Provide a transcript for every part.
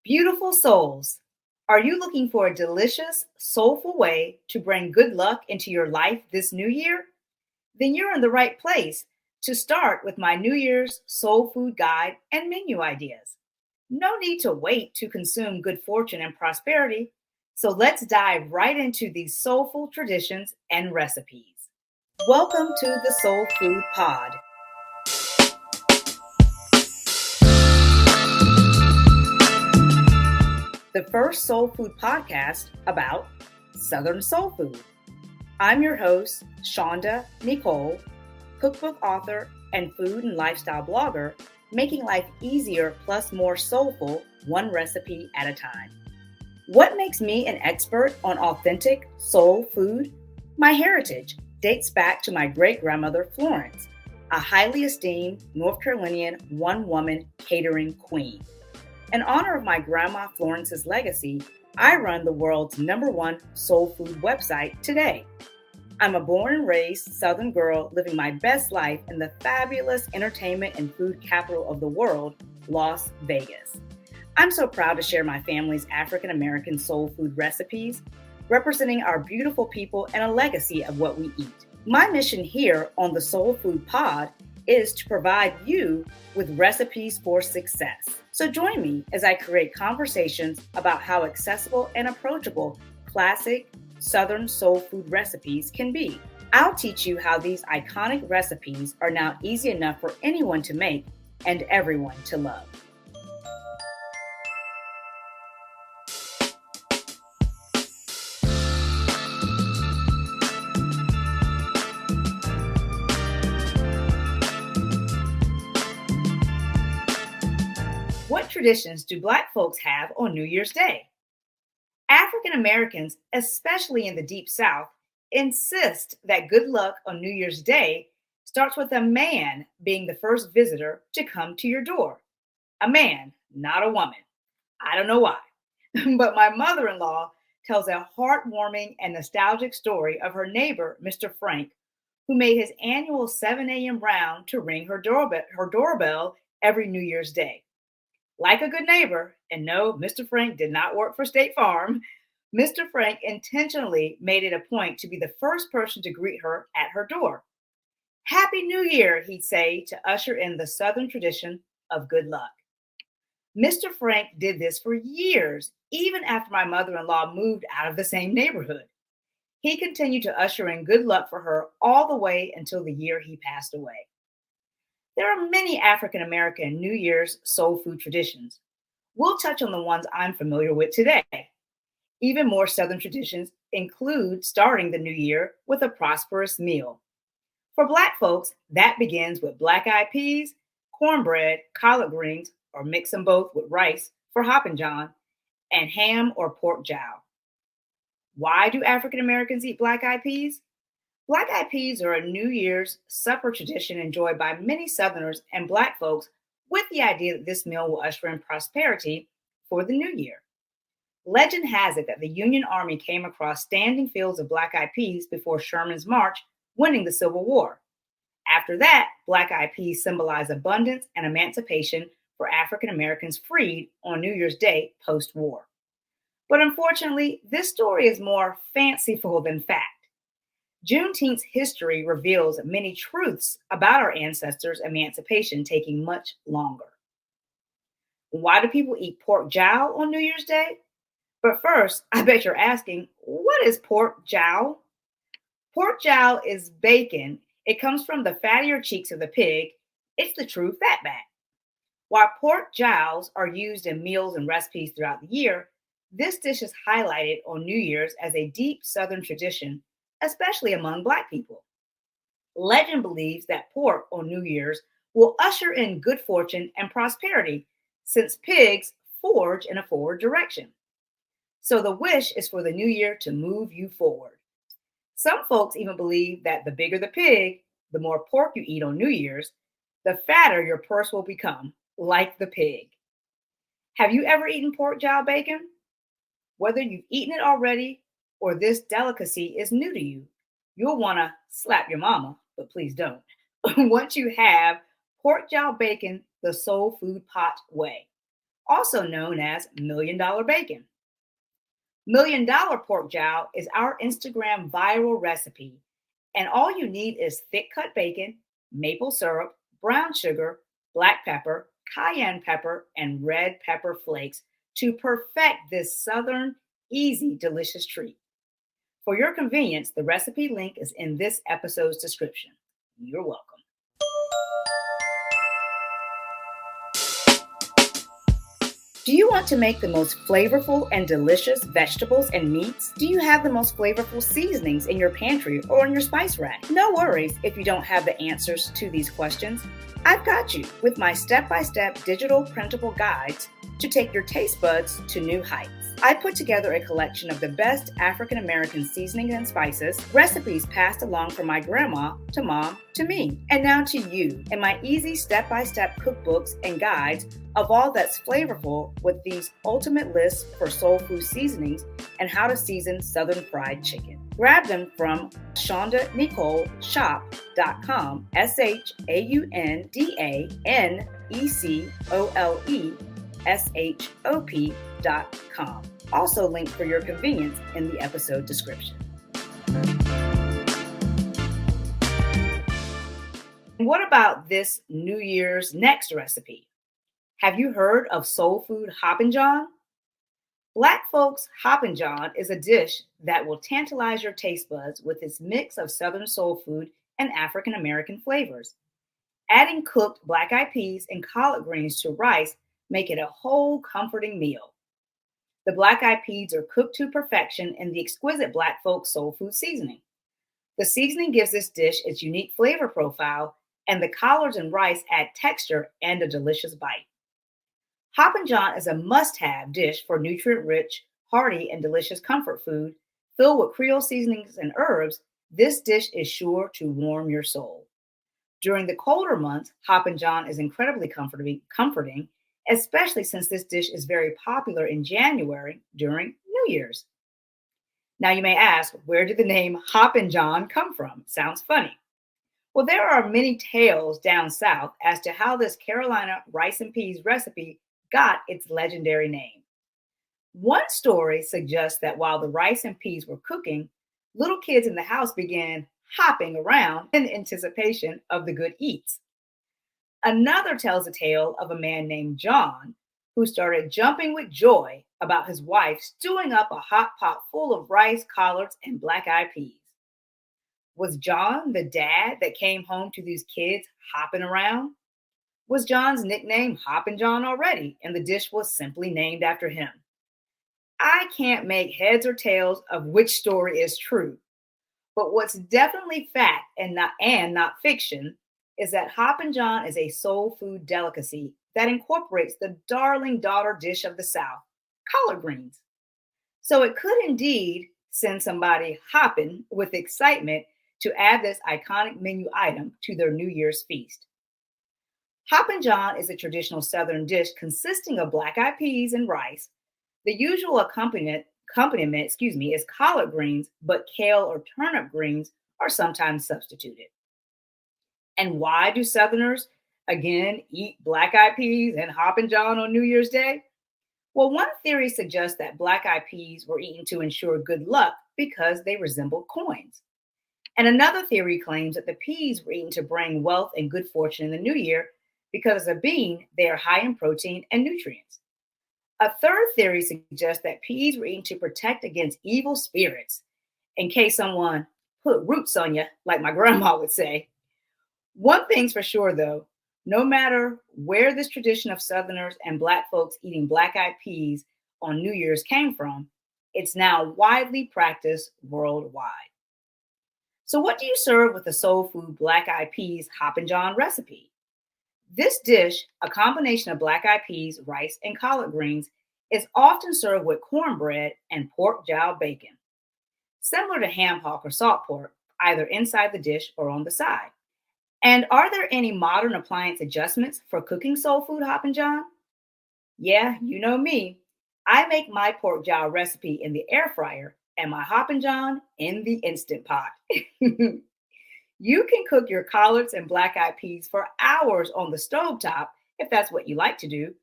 Beautiful souls, are you looking for a delicious, soulful way to bring good luck into your life this new year? Then you're in the right place to start with my New Year's soul food guide and menu ideas. No need to wait to consume good fortune and prosperity. So let's dive right into these soulful traditions and recipes. Welcome to the Soul Food Pod. The first soul food podcast about Southern soul food. I'm your host, Shaunda Necole, cookbook author and food and lifestyle blogger, making life easier plus more soulful, one recipe at a time. What makes me an expert on authentic soul food? My heritage dates back to my great-grandmother Florence, a highly esteemed North Carolinian one-woman catering queen. In honor of my grandma Florence's legacy, I run the world's #1 soul food website today. I'm a born and raised Southern girl living my best life in the fabulous entertainment and food capital of the world, Las Vegas. I'm so proud to share my family's African American soul food recipes, representing our beautiful people and a legacy of what we eat. My mission here on the Soul Food Pod is to provide you with recipes for success. So join me as I create conversations about how accessible and approachable classic Southern soul food recipes can be. I'll teach you how these iconic recipes are now easy enough for anyone to make and everyone to love. What traditions do Black folks have on New Year's Day? African Americans, especially in the Deep South, insist that good luck on New Year's Day starts with a man being the first visitor to come to your door. A man, not a woman. I don't know why. But my mother-in-law tells a heartwarming and nostalgic story of her neighbor, Mr. Frank, who made his annual 7 a.m. round to ring her doorbell every New Year's Day. Like a good neighbor, and no, Mr. Frank did not work for State Farm, Mr. Frank intentionally made it a point to be the first person to greet her at her door. Happy New Year, he'd say, to usher in the Southern tradition of good luck. Mr. Frank did this for years, even after my mother-in-law moved out of the same neighborhood. He continued to usher in good luck for her all the way until the year he passed away. There are many African American New Year's soul food traditions. We'll touch on the ones I'm familiar with today. Even more Southern traditions include starting the new year with a prosperous meal. For Black folks, that begins with black-eyed peas, cornbread, collard greens, or mix them both with rice for Hoppin John, and ham or pork jowl. Why do African Americans eat black-eyed peas? Black-eyed peas are a New Year's supper tradition enjoyed by many Southerners and Black folks with the idea that this meal will usher in prosperity for the new year. Legend has it that the Union Army came across standing fields of black-eyed peas before Sherman's march, winning the Civil War. After that, black-eyed peas symbolize abundance and emancipation for African Americans freed on New Year's Day post-war. But unfortunately, this story is more fanciful than fact. Juneteenth's history reveals many truths about our ancestors' emancipation taking much longer. Why do people eat pork jowl on New Year's Day? But first, I bet you're asking, what is pork jowl? Pork jowl is bacon. It comes from the fattier cheeks of the pig. It's the true fatback. While pork jowls are used in meals and recipes throughout the year, this dish is highlighted on New Year's as a deep Southern tradition, especially among Black people. Legend believes that pork on New Year's will usher in good fortune and prosperity, since pigs forage in a forward direction. So the wish is for the new year to move you forward. Some folks even believe that the bigger the pig, the more pork you eat on New Year's, the fatter your purse will become, like the pig. Have you ever eaten pork jowl bacon? Whether you've eaten it already or this delicacy is new to you, you'll want to slap your mama, but please don't. Once you have pork jowl bacon the soul food pot way. also known as $1 million bacon. $1 million pork jowl is our Instagram viral recipe, and all you need is thick cut bacon, maple syrup, brown sugar, black pepper, cayenne pepper, and red pepper flakes to perfect this southern, easy, delicious treat. For your convenience, the recipe link is in this episode's description. You're welcome. Do you want to make the most flavorful and delicious vegetables and meats? Do you have the most flavorful seasonings in your pantry or in your spice rack? No worries if you don't have the answers to these questions. I've got you with my step-by-step digital printable guides to take your taste buds to new heights. I put together a collection of the best African American seasonings and spices, recipes passed along from my grandma to mom to me, and now to you, in my easy step-by-step cookbooks and guides of all that's flavorful with these ultimate lists for soul food seasonings and how to season Southern fried chicken. Grab them from Shaunda Necole shop.com, ShaundaNecoleshop.com. Also linked for your convenience in the episode description. And what about this New Year's next recipe? Have you heard of soul food Hoppin John? Black folks' Hoppin John is a dish that will tantalize your taste buds with its mix of Southern soul food and African American flavors. Adding cooked black-eyed peas and collard greens to rice make it a whole comforting meal. The black-eyed peas are cooked to perfection in the exquisite Black folk soul food seasoning. The seasoning gives this dish its unique flavor profile, and the collards and rice add texture and a delicious bite. Hoppin John is a must-have dish for nutrient-rich, hearty, and delicious comfort food. Filled with Creole seasonings and herbs, this dish is sure to warm your soul. During the colder months, Hoppin John is incredibly comforting, especially since this dish is very popular in January during New Year's. Now you may ask, where did the name Hoppin John come from? Sounds funny. Well, there are many tales down south as to how this Carolina rice and peas recipe got its legendary name. One story suggests that while the rice and peas were cooking, little kids in the house began hopping around in anticipation of the good eats. Another tells a tale of a man named John who started jumping with joy about his wife stewing up a hot pot full of rice, collards, and black-eyed peas. Was John the dad that came home to these kids hopping around? Was John's nickname Hoppin John already, and the dish was simply named after him? I can't make heads or tails of which story is true, but what's definitely fact and not fiction is that Hoppin John is a soul food delicacy that incorporates the darling daughter dish of the South, collard greens. So it could indeed send somebody hopping with excitement to add this iconic menu item to their New Year's feast. Hoppin John is a traditional Southern dish consisting of black-eyed peas and rice. The usual accompaniment is collard greens, but kale or turnip greens are sometimes substituted. And why do Southerners, again, eat black-eyed peas and Hoppin John on New Year's Day? Well, one theory suggests that black-eyed peas were eaten to ensure good luck because they resembled coins. And another theory claims that the peas were eaten to bring wealth and good fortune in the new year because as a bean, they are high in protein and nutrients. A third theory suggests that peas were eaten to protect against evil spirits, in case someone put roots on you, like my grandma would say. One thing's for sure, though, no matter where this tradition of Southerners and Black folks eating black-eyed peas on New Year's came from, it's now widely practiced worldwide. So what do you serve with the soul food black-eyed peas Hoppin John recipe? This dish, a combination of black-eyed peas, rice, and collard greens, is often served with cornbread and pork jowl bacon, similar to ham hock or salt pork, either inside the dish or on the side. And are there any modern appliance adjustments for cooking soul food Hoppin John? Yeah, you know me. I make my pork jowl recipe in the air fryer and my Hoppin John in the Instant Pot. You can cook your collards and black-eyed peas for hours on the stovetop if that's what you like to do,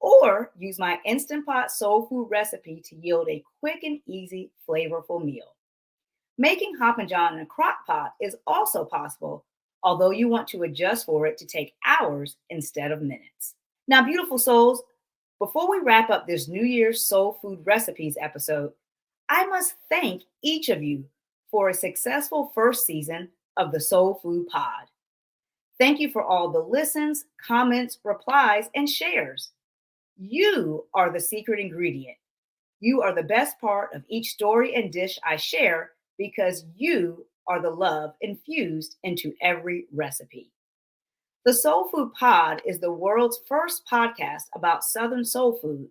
or use my Instant Pot soul food recipe to yield a quick and easy, flavorful meal. Making Hoppin John in a crock pot is also possible, although you want to adjust for it to take hours instead of minutes. Now, beautiful souls, before we wrap up this New Year's Soul Food Recipes episode, I must thank each of you for a successful first season of the Soul Food Pod. Thank you for all the listens, comments, replies, and shares. You are the secret ingredient. You are the best part of each story and dish I share because you are the love infused into every recipe. The Soul Food Pod is the world's first podcast about Southern soul food.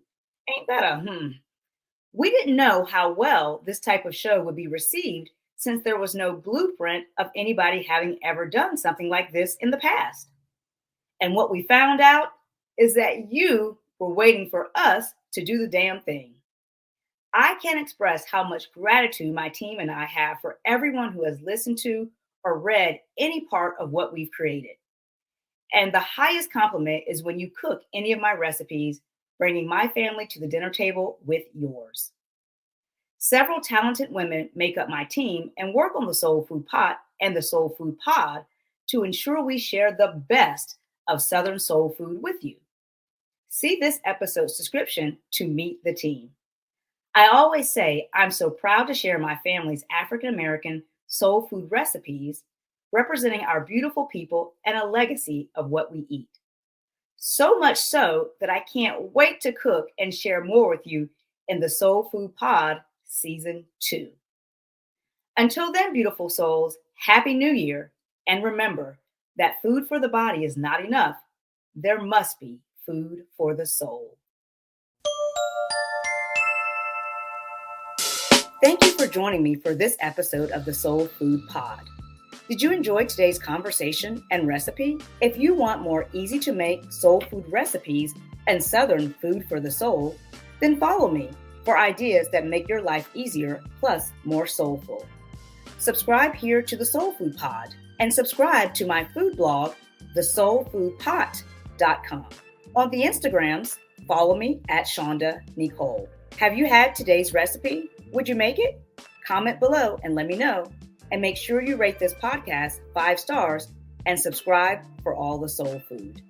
Ain't that a? We didn't know how well this type of show would be received since there was no blueprint of anybody having ever done something like this in the past. And what we found out is that you were waiting for us to do the damn thing. I can't express how much gratitude my team and I have for everyone who has listened to or read any part of what we've created. And the highest compliment is when you cook any of my recipes, bringing my family to the dinner table with yours. Several talented women make up my team and work on the Soul Food Pot and the Soul Food Pod to ensure we share the best of Southern soul food with you. See this episode's description to meet the team. I always say I'm so proud to share my family's African-American soul food recipes, representing our beautiful people and a legacy of what we eat. So much so that I can't wait to cook and share more with you in the Soul Food Pod Season 2. Until then, beautiful souls, Happy New Year. And remember that food for the body is not enough. There must be food for the soul. Thank you for joining me for this episode of the Soul Food Pod. Did you enjoy today's conversation and recipe? If you want more easy to make soul food recipes and Southern food for the soul, then follow me for ideas that make your life easier plus more soulful. Subscribe here to the Soul Food Pod and subscribe to my food blog, thesoulfoodpot.com. On the Instagrams, follow me at Shaunda Necole. Have you had today's recipe? Would you make it? Comment below and let me know. And make sure you rate this podcast 5 stars and subscribe for all the soul food.